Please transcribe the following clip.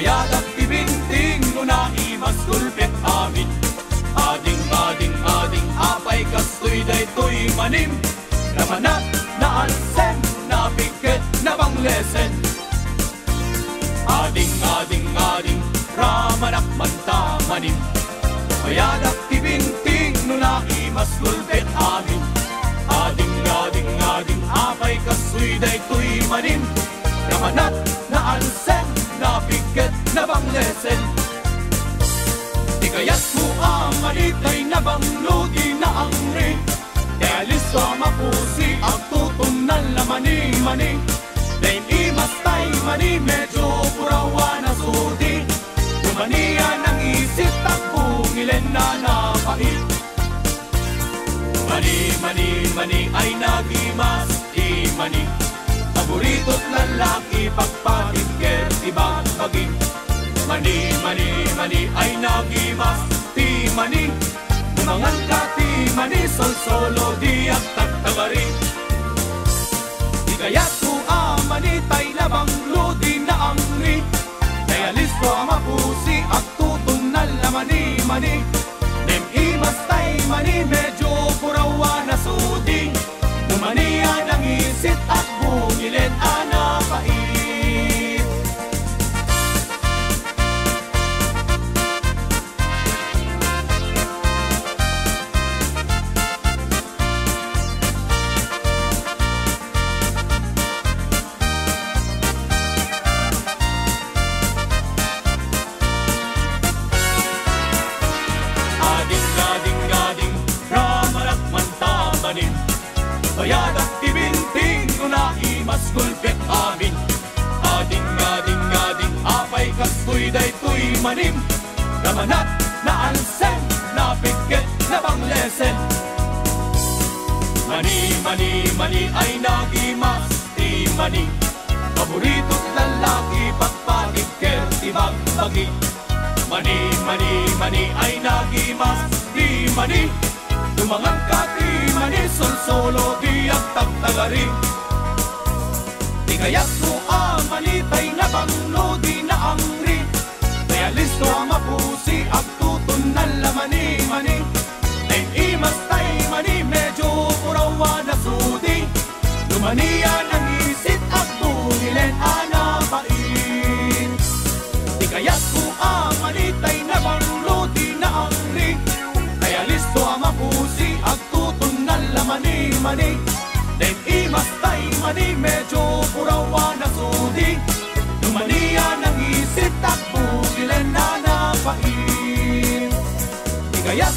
Mayadak ibinting no na imas gulpit amin. Ading apay kastoy daytoy manim. Ramanat na alsen na piket na banglesen. Ading ramanak manta manim. Mayadak ibinting no na imas gulpit amin. Ading apay kastoy daytoy manim. Ramanat na alsen na piket na banglesen. Di kaya't mo amanitay na bangludi na angri. Kaya listo mapusi ang tutom na lamani-mani. Dain imas tay mani medyo purawa na sudi. Lumaniya ng isip takbungilen na napait. Mani ay nagimas imani. Paborito't lalaki pagpapit kertibang paging. Mani ay nagimas ti mani. Mangan ka ti mani sol-solo di at tagtabari. Di kaya't ko amani tay labang ludi na angri. Kaya listo mapusi at tutong na lamani-mani. Nem imas tay mani medyo purawa na sudi. Lumaniya ng isit at bungilen anapait. Mayadak ibinting no na imas gulpit amin. Ading apay kastoy daytoy manim. Ramanat na alsen na piket na banglesen. Mani ay nagimas ti mani. Paborito't lalaki pagpagig kertibang pagi. Mani ay nagimas ti mani. Tumangan ka ti mani sol-solo di at tagtagari. Di kaya't mo amanitay na bangludi na angri. Kaya listo mapusi at tutun na lamani-mani. Ay imas tay mani medyo purawa na sudi. Lumaniya ng isit at bungilen anapait. Di kaya't mo amanitay na bangludi na angri. Kaya listo mapusi at tutun na lamani-mani. Dahil imas tay mani medyo purawa na sudi. Lumaniya ng isit at bungilen na napait. Di kaya't